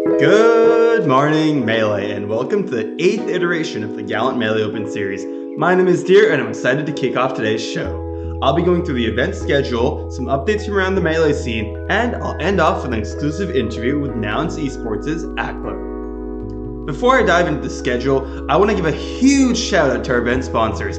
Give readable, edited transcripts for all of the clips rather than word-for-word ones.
Good morning, Melee, and welcome to the 8th iteration of the Gallant Melee Open Series. My name is Deer, and I'm excited to kick off today's show. I'll be going through the event schedule, some updates from around the Melee scene, and I'll end off with an exclusive interview with Nouns Esports' Aklo. Before I dive into the schedule, I want to give a huge shout out to our event sponsors.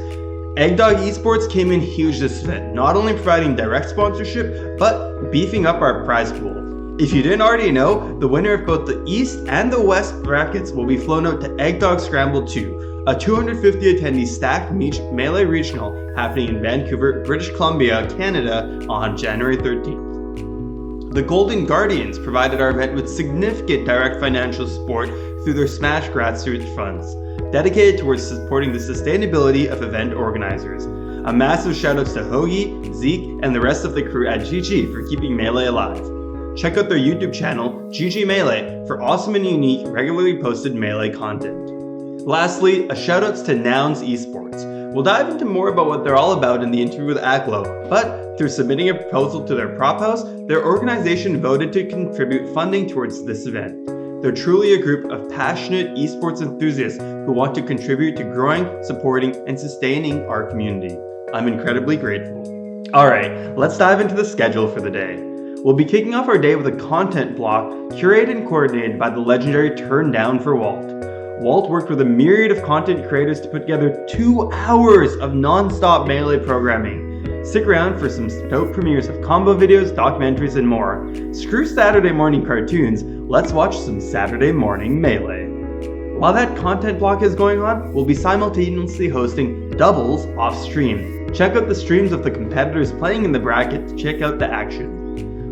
Eggdog Esports came in huge this event, not only providing direct sponsorship, but beefing up our prize pool. If you didn't already know, the winner of both the East and the West brackets will be flown out to Eggdog Scramble 2, a 250 attendee stacked Melee Regional happening in Vancouver, British Columbia, Canada on January 13th. The Golden Guardians provided our event with significant direct financial support through their Smash grassroots funds, dedicated towards supporting the sustainability of event organizers. A massive shout out to Hoagie, Zeke, and the rest of the crew at GG for keeping Melee alive. Check out their YouTube channel, GG Melee, for awesome and unique, regularly posted Melee content. Lastly, a shoutouts to Nouns Esports. We'll dive into more about what they're all about in the interview with Aklo, but through submitting a proposal to their prop house, their organization voted to contribute funding towards this event. They're truly a group of passionate esports enthusiasts who want to contribute to growing, supporting, and sustaining our community. I'm incredibly grateful. Alright, let's dive into the schedule for the day. We'll be kicking off our day with a content block curated and coordinated by the legendary Turn Down for Walt. Walt worked with a myriad of content creators to put together 2 hours of non-stop Melee programming. Stick around for some dope premieres of combo videos, documentaries, and more. Screw Saturday morning cartoons, let's watch some Saturday morning Melee. While that content block is going on, we'll be simultaneously hosting doubles off stream. Check out the streams of the competitors playing in the bracket to check out the action.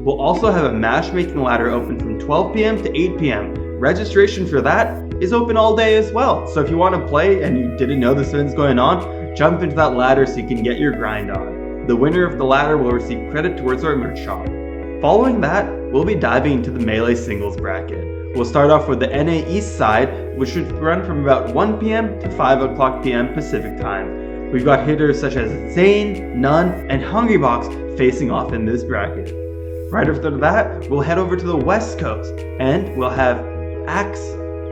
We'll also have a matchmaking ladder open from 12 p.m. to 8 p.m. Registration for that is open all day as well. So if you want to play and you didn't know this event's going on, jump into that ladder so you can get your grind on. The winner of the ladder will receive credit towards our merch shop. Following that, we'll be diving into the Melee singles bracket. We'll start off with the NA East side, which should run from about 1 p.m. to 5 o'clock p.m. Pacific time. We've got hitters such as Zane, Nun, and Hungrybox facing off in this bracket. Right after that, we'll head over to the West Coast, and we'll have Axe,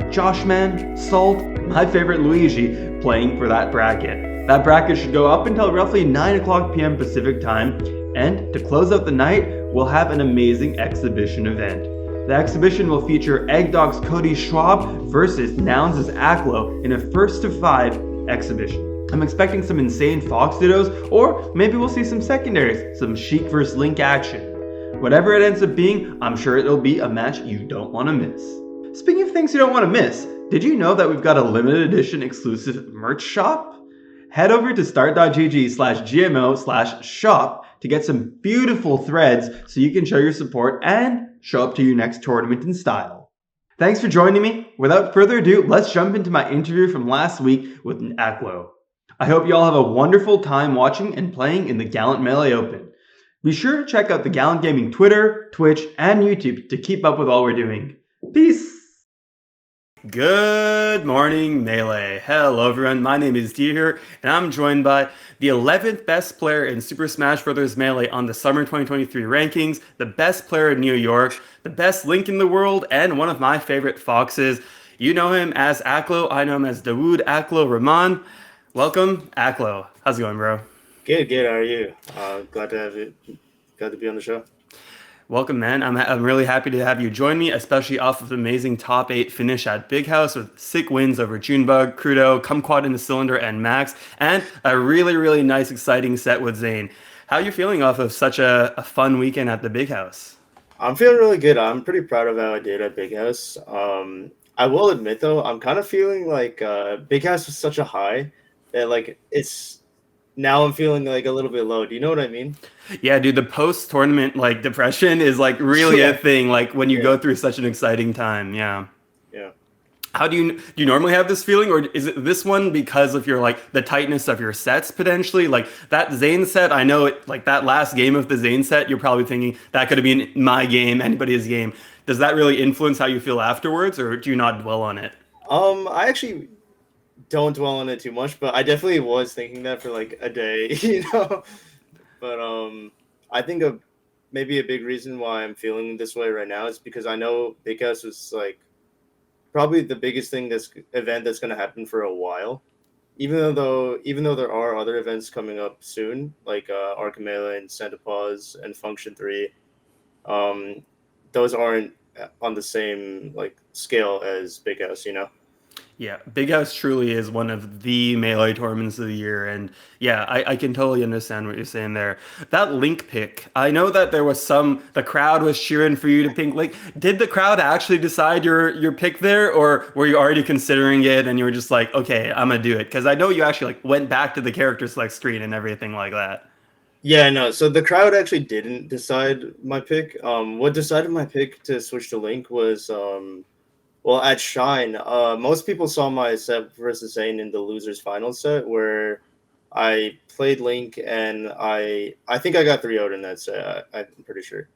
Joshman, Salt, my favorite Luigi, playing for that bracket. That bracket should go up until roughly 9 o'clock p.m. Pacific time, and to close out the night, we'll have an amazing exhibition event. The exhibition will feature Eggdog's Cody Schwab versus Nouns' Aklo in a first to 5 exhibition. I'm expecting some insane Fox dittos, or maybe we'll see some secondaries, some Sheik vs. Link action. Whatever it ends up being, I'm sure it'll be a match you don't want to miss. Speaking of things you don't want to miss, did you know that we've got a limited edition exclusive merch shop? Head over to start.gg/GMO/shop to get some beautiful threads so you can show your support and show up to your next tournament in style. Thanks for joining me. Without further ado, let's jump into my interview from last week with Aklo. I hope you all have a wonderful time watching and playing in the Gallant Melee Open. Be sure to check out the Gallant Gaming Twitter, Twitch, and YouTube to keep up with all we're doing. Peace! Good morning, Melee. Hello, everyone. My name is Dee here, and I'm joined by the 11th best player in Super Smash Bros. Melee on the Summer 2023 rankings, the best player in New York, the best Link in the world, and one of my favorite Foxes. You know him as Aklo. I know him as Dawood Aklo Rahman. Welcome, Aklo. How's it going, bro? Good. How are you? Glad to have you. Glad to be on the show. Welcome, man. I'm really happy to have you join me, especially off of an amazing top 8 finish at Big House with sick wins over Junebug, Crudo, Kumquat in the Cylinder, and Max, and a really, really nice, exciting set with Zane. How are you feeling off of such a fun weekend at the Big House? I'm feeling really good. I'm pretty proud of how I did at Big House. I will admit, though, I'm kind of feeling like Big House was such a high that now I'm feeling like a little bit low. Do you know what I mean? Yeah, dude, the post-tournament depression is really a thing, when you go through such an exciting time. Yeah. How do you normally have this feeling, or is it this one because of your the tightness of your sets potentially? That Zane set, I know it that last game of the Zane set, you're probably thinking that could have been my game, anybody's game. Does that really influence how you feel afterwards, or do you not dwell on it? I actually don't dwell on it too much, but I definitely was thinking that for a day, But I think maybe a big reason why I'm feeling this way right now is because I know Big House was probably the biggest thing this event that's going to happen for a while. Even though there are other events coming up soon, like Archimela and Santa Paws and Function 3, um, those aren't on the same like scale as Big House, you know? Yeah, Big House truly is one of the melee tournaments of the year, and yeah, I can totally understand what you're saying there. That Link pick, I know that there was the crowd was cheering for you to pick Link. Did the crowd actually decide your pick there, or were you already considering it and you were just like, okay, I'm gonna do it? Because I know you actually like went back to the character select screen and everything like that. Yeah, no. So the crowd actually didn't decide my pick. What decided my pick to switch to Link was well, at Shine, most people saw my set versus Zane in the losers final set where I played Link and I think I got 3-0'd in that set. I'm pretty sure.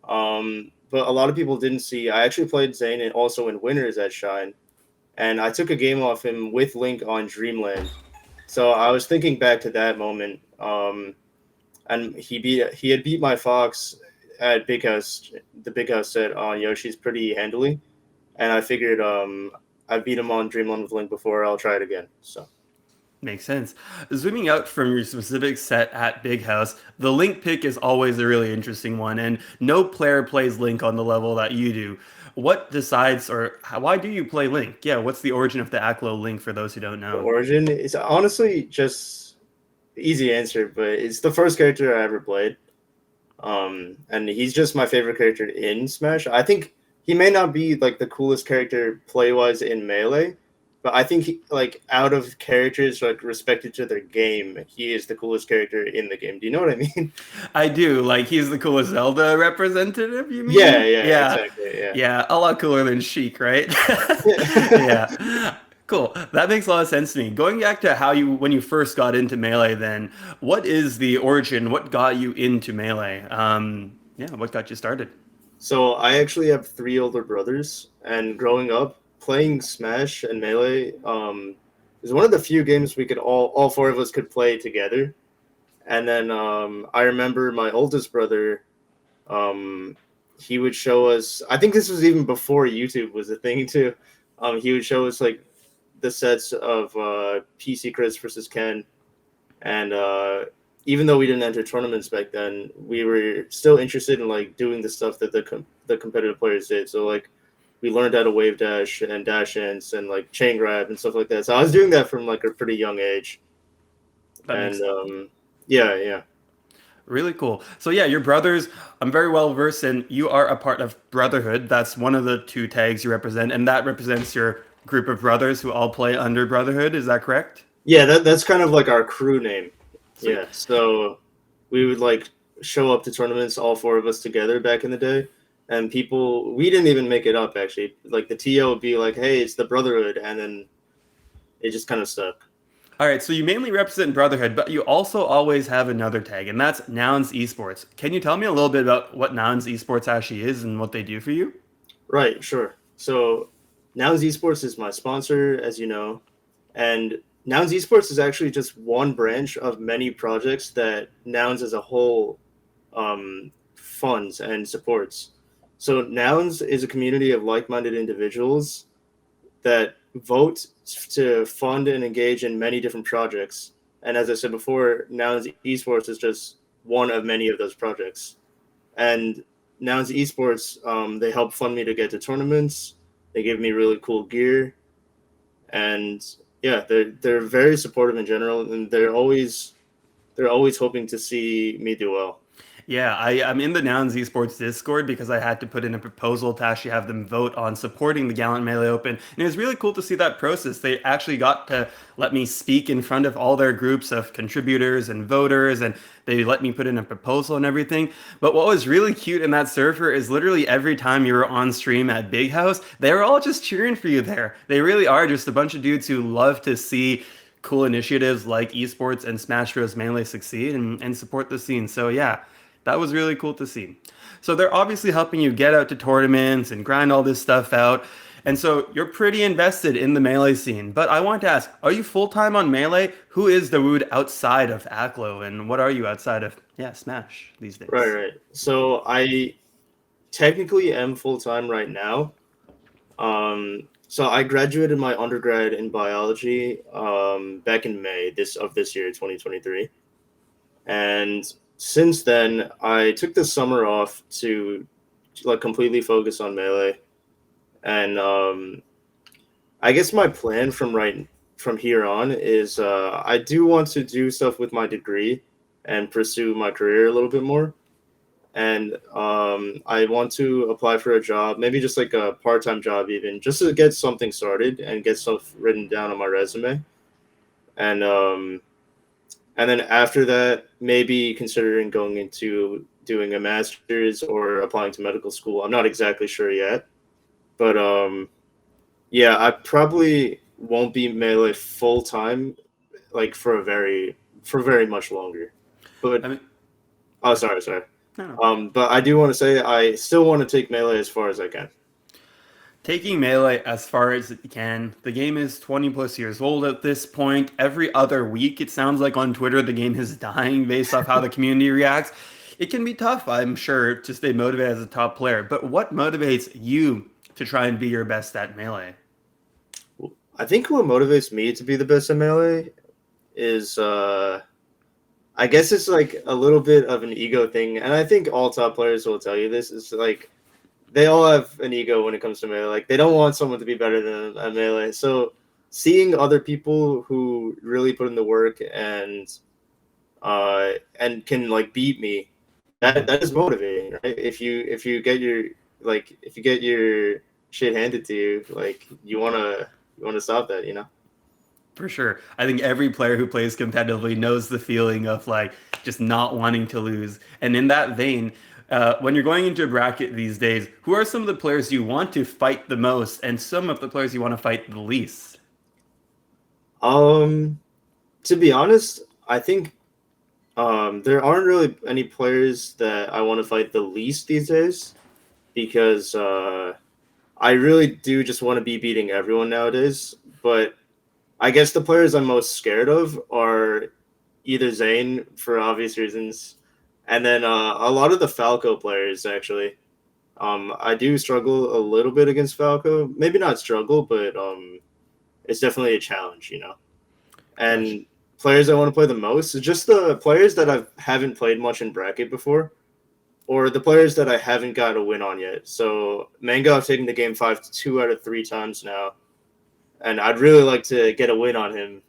But a lot of people didn't see. I actually played Zane and also in winners at Shine, and I took a game off him with Link on Dreamland. So I was thinking back to that moment. And he had beat my Fox at Big House. The Big House set on Yoshi's pretty handily, and I figured I beat him on Dreamland with Link before. I'll try it again. So Makes sense. Zooming out from your specific set at Big House, the Link pick is always a really interesting one, and no player plays Link on the level that you do. What decides, or why do you play Link? Yeah, what's the origin of the Aklo Link for those who don't the know? origin is honestly just easy answer, but it's the first character I ever played. And he's just my favorite character in Smash. I think he may not be like the coolest character play wise in Melee, but I think like out of characters like respected to their game, he is the coolest character in the game. Do you know what I mean? I do. Like, he's the coolest Zelda representative, you Yeah, mean? yeah, Yeah. exactly. Yeah. Yeah, a lot cooler than Sheik, right? Yeah. Cool. That makes a lot of sense to me. Going back to when you first got into Melee, then, what is the origin? What got you into Melee? Yeah, what got you started? So I actually have three older brothers, and growing up playing Smash and Melee, is one of the few games we could all four of us could play together. And then I remember my oldest brother, um, he would show us. I think this was even before YouTube was a thing too. He would show us like the sets of PC Chris versus Ken, and even though we didn't enter tournaments back then, we were still interested in like doing the stuff that the competitive players did. So like we learned how to wave dash and dash ins and like chain grab and stuff like that. So I was doing that from like a pretty young age, That and makes yeah, yeah. really cool. So yeah, your brothers, I'm very well versed in. You are a part of Brotherhood. That's one of the two tags you represent, and that represents your group of brothers who all play under Brotherhood. Is that correct? Yeah, that's kind of like our crew name. Sweet. Yeah, so we would like show up to tournaments, all four of us together back in the day, and people we didn't even make it up actually. Like the TO would be like, "Hey, it's the Brotherhood," and then it just kind of stuck. All right, so you mainly represent Brotherhood, but you also always have another tag, and that's Nouns Esports. Can you tell me a little bit about what Nouns Esports actually is and what they do for you? Right, sure. So Nouns Esports is my sponsor, as you know, and Nouns Esports is actually just one branch of many projects that Nouns as a whole funds and supports. So Nouns is a community of like-minded individuals that vote to fund and engage in many different projects. And as I said before, Nouns Esports is just one of many of those projects. And Nouns Esports, they help fund me to get to tournaments. They give me really cool gear, and yeah, they're very supportive in general, and they're always hoping to see me do well. Yeah, I'm in the Nouns Esports Discord because I had to put in a proposal to actually have them vote on supporting the Gallant Melee Open. And it was really cool to see that process. They actually got to let me speak in front of all their groups of contributors and voters, and they let me put in a proposal and everything. But what was really cute in that server is literally every time you were on stream at Big House, they were all just cheering for you there. They really are just a bunch of dudes who love to see cool initiatives like esports and Smash Bros. Melee succeed and support the scene. So yeah, that was really cool to see. So they're obviously helping you get out to tournaments and grind all this stuff out. And so you're pretty invested in the Melee scene. But I want to ask, are you full-time on Melee? Who is the Wood outside of Aklo? And what are you outside of, yeah, Smash these Right, days? right. So I technically am full time right now. Um, So I graduated my undergrad in biology back in May this year, 2023. And since then, I took the summer off to like completely focus on Melee. And I guess my plan from here on is I do want to do stuff with my degree and pursue my career a little bit more. And I want to apply for a job, maybe just like a part-time job, even just to get something started and get stuff written down on my resume. And and then after that, maybe considering going into doing a master's or applying to medical school. I'm not exactly sure yet, but yeah, I probably won't be melee full time like for very much longer. But I mean, oh, sorry. no, no. But I do want to say I still want to take melee as far as I can. Taking Melee as far as it can, the game is 20 plus years old at this point. Every other week, it sounds like on Twitter the game is dying based off how the community reacts. It can be tough, I'm sure, to stay motivated as a top player. But what motivates you to try and be your best at Melee? I think what motivates me to be the best at melee is I guess it's like a little bit of an ego thing, and I think all top players will tell you this. Is like they all have an ego when it comes to melee. Like they don't want someone to be better than them at melee. So seeing other people who really put in the work and can like beat me, that is motivating, right? If you get your shit handed to you, like you wanna stop that, you know? For sure. I think every player who plays competitively knows the feeling of like just not wanting to lose. And in that vein, when you're going into a bracket these days, who are some of the players you want to fight the most and some of the players you want to fight the least? Um, to be honest, I think there aren't really any players that I want to fight the least these days because I really do just want to be beating everyone nowadays. But I guess the players I'm most scared of are either Zane for obvious reasons, and then a lot of the Falco players actually. I do struggle a little bit against Falco. Maybe not struggle, but it's definitely a challenge, you know. Gotcha. And players I want to play the most is just the players that I haven't played much in bracket before, or the players that I haven't got a win on yet. So Mango, I've taken the game 2 out of 3 times now, and I'd really like to get a win on him.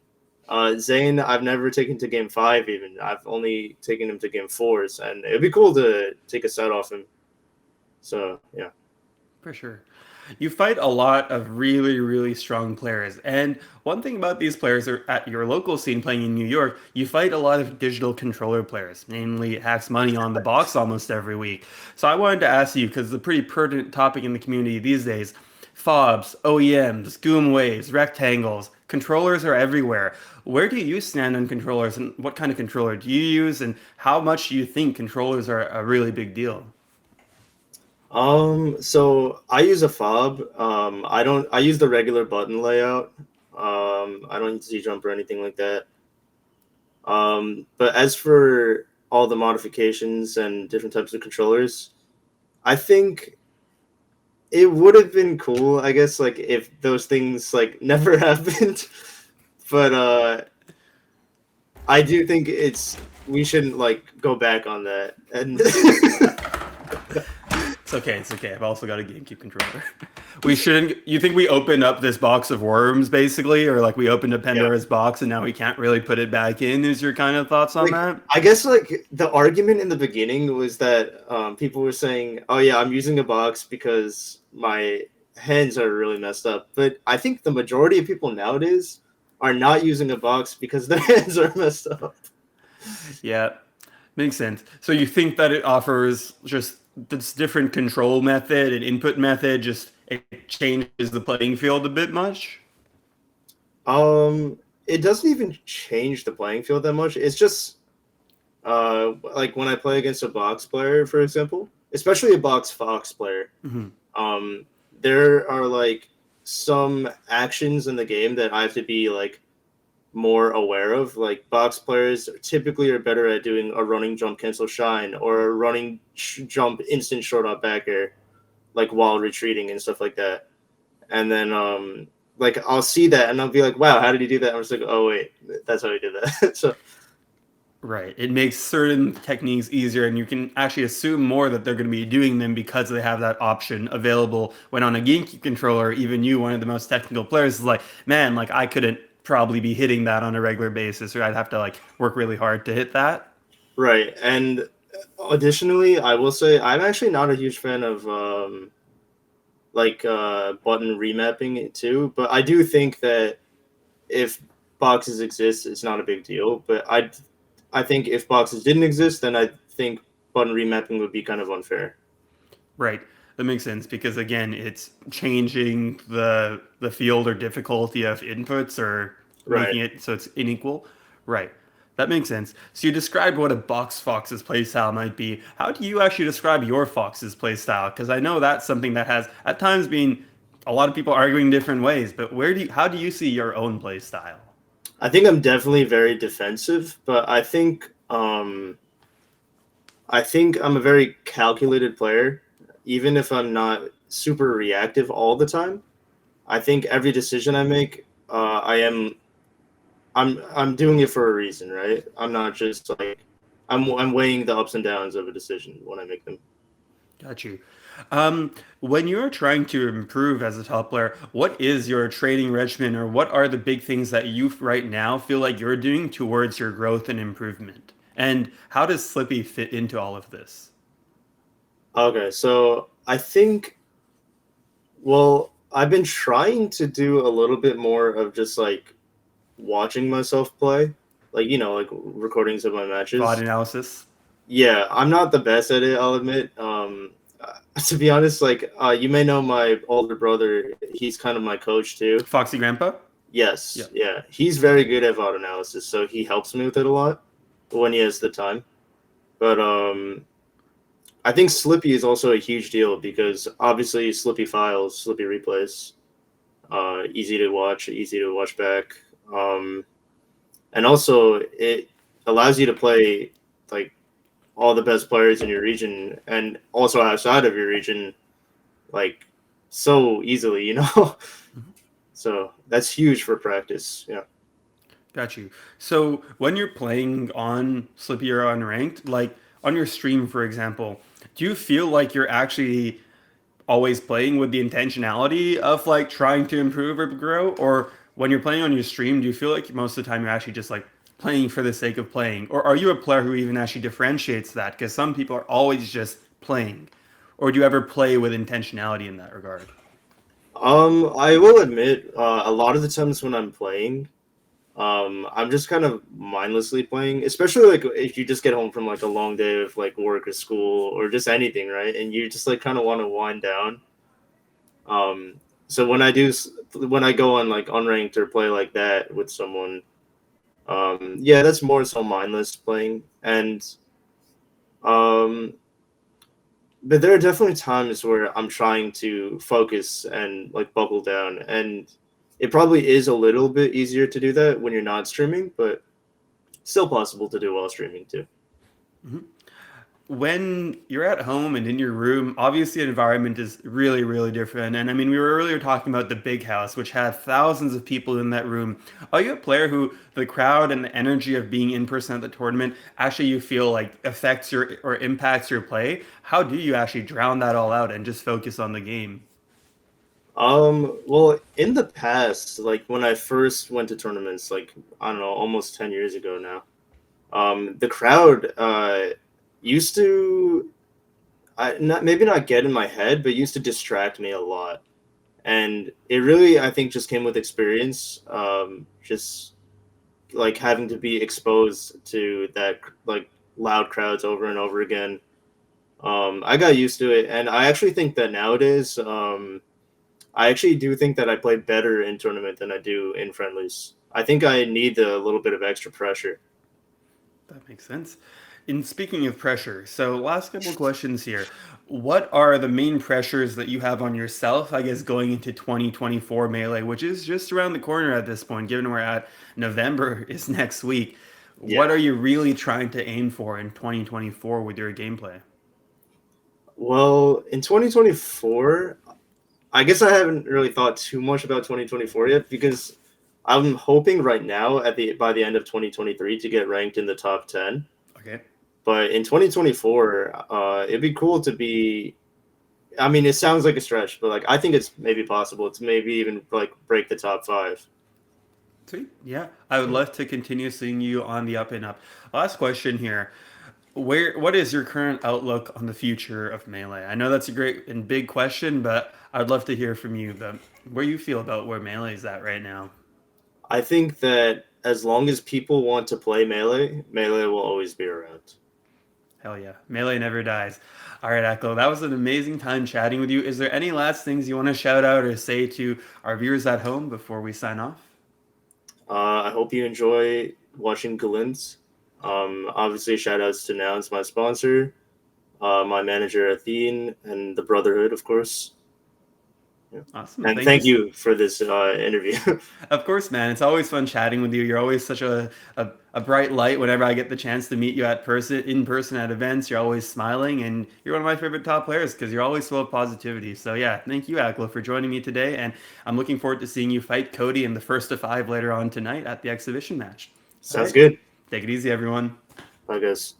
Zane, I've never taken to game 5 even. I've only taken him to game 4s, and it'd be cool to take a set off him. So yeah. For sure. You fight a lot of really, really strong players. And one thing about these players are at your local scene playing in New York, you fight a lot of digital controller players, namely Hacks Money on the box almost every week. So I wanted to ask you, because it's a pretty pertinent topic in the community these days, fobs, OEMs, Goom waves, rectangles, controllers are everywhere. Where do you stand on controllers and what kind of controller do you use and how much do you think controllers are a really big deal? So I use a fob. I use the regular button layout. I don't use Z-Jump or anything like that. But as for all the modifications and different types of controllers, I think it would have been cool, I guess, like if those things like never happened. But I do think we shouldn't like go back on that. And It's okay. It's okay. I've also got a GameCube controller. We shouldn't. You think we opened up this box of worms, basically, or like we opened a yeah. Pandora's box and now we can't really put it back in? Is your kind of thoughts on Like that? I guess like the argument in the beginning was that people were saying, "Oh yeah, I'm using a box because my hands are really messed up." But I think the majority of people nowadays are not using a box because their hands are messed up. Yeah, makes sense. So you think that it offers just this different control method and input method, just it changes the playing field a bit much? It doesn't even change the playing field that much. It's just like when I play against a box player, for example, especially a box fox player. Hmm. Um, there are like some actions in the game that I have to be like more aware of. Like box players typically are better at doing a running jump cancel shine or a running jump instant short up back air, like while retreating and stuff like that. and then like I'll see that and I'll be like, wow, how did he do that? I'm just like, oh wait, that's how he did that. So Right. It makes certain techniques easier, and you can actually assume more that they're going to be doing them because they have that option available. When on a GameCube controller, even you, one of the most technical players, is like, man, like I couldn't probably be hitting that on a regular basis, or I'd have to like work really hard to hit that. right, and additionally, I will say I'm actually not a huge fan of button remapping it too, but I do think that if boxes exist, it's not a big deal. But I think if boxes didn't exist, then I think button remapping would be kind of unfair. Right. That makes sense because again, it's changing the field or difficulty of inputs or Right. making it so it's unequal. Right. That makes sense. So you described what a box fox's playstyle might be. How do you actually describe your fox's playstyle? Because I know that's something that has at times been a lot of people arguing different ways. But how do you see your own playstyle? I think I'm definitely very defensive, but I think I'm a very calculated player, even if I'm not super reactive all the time. I think every decision I make, I'm doing it for a reason, right? I'm not just like I'm weighing the ups and downs of a decision when I make them. Got you. When you're trying to improve as a top player, what is your training regimen, or what are the big things that you right now feel like you're doing towards your growth and improvement? And how does Slippy fit into all of this? Okay, so I think well, I've been trying to do a little bit more of just like watching myself play, like like recordings of my VOD matches. analysis, Yeah, I'm not the best at it, I'll admit. To be honest, like you may know my older brother. He's kind of my coach too. Foxy Grandpa? Yes, Yep. yeah, he's very good at VOD analysis, so he helps me with it a lot when he has the time. But I think Slippy is also a huge deal because obviously Slippy files, Slippy replays, easy to watch, easy to watch back, and also it allows you to play like all the best players in your region and also outside of your region like so easily, Mhm. so that's huge for practice. Yeah. Got you. So when you're playing on Slippy or on ranked, like on your stream, for example, do you feel like you're actually always playing with the intentionality of like trying to improve or grow? Or when you're playing on your stream, do you feel like most of the time you're actually just like playing for the sake of playing? Or are you a player who even actually differentiates that? Because some people are always just playing. Or do you ever play with intentionality in that regard? I will admit, a lot of the times when I'm playing, I'm just kind of mindlessly playing, especially like if you just get home from like a long day of like work or school or just anything, right? And you just like kind of want to wind down. So when I go on like unranked or play like that with someone, yeah, that's more so mindless playing. And um, but there are definitely times where I'm trying to focus and like buckle down, and it probably is a little bit easier to do that when you're not streaming, but still possible to do while streaming too. Mhm. When you're at home and in your room, obviously the environment is really, really different. And I mean, we were earlier talking about the big house, which had thousands of people in that room. Are you a player who the crowd and the energy of being in person at the tournament actually you feel like affects your or impacts your play? How do you actually drown that all out and just focus on the game? Well, in the past, like when I first went to tournaments, like I don't know, almost 10 years ago now, the crowd used to, not maybe not get in my head, but used to distract me a lot, and it really I think just came with experience. Just like having to be exposed to that like loud crowds over and over again. I got used to it, and I actually think that nowadays, I actually do think that I play better in tournament than I do in friendlies. I think I need a little bit of extra pressure. That makes sense. In speaking of pressure, so last couple questions here. What are the main pressures that you have on yourself, I guess, going into 2024 Melee, which is just around the corner at this point, given we're at November is next week. What Yeah. are you really trying to aim for in 2024 with your gameplay? Well, in 2024, I guess I haven't really thought too much about 2024 yet because I'm hoping right now at the by the end of 2023 to get ranked in the top 10. Okay. But in 2024, it'd be cool to be. I mean, it sounds like a stretch, but like I think it's maybe possible to maybe even like break the top five. Sweet. Yeah, I would Yeah. love to continue seeing you on the up and up. Last question here. What is your current outlook on the future of Melee? I know that's a great and big question, but I'd love to hear from you the where you feel about where Melee is at right now. I think that as long as people want to play melee, melee will always be around. Hell yeah. Melee never dies. All right, Aklo, that was an amazing time chatting with you. Is there any last things you want to shout out or say to our viewers at home before we sign off? I hope you enjoy watching Galint. Obviously, shout outs to Nouns, my sponsor, my manager Athene, and the Brotherhood, of course. Yeah. Awesome. And Thank you. thank you for this interview. Of course, man. It's always fun chatting with you. You're always such a bright light whenever I get the chance to meet you in person at events. You're always smiling, and you're one of my favorite top players because you're always full of positivity. So, yeah, thank you, Aklo, for joining me today. And I'm looking forward to seeing you fight Cody in the first of five later on tonight at the exhibition match. All Sounds right. good. Take it easy, everyone. I guess.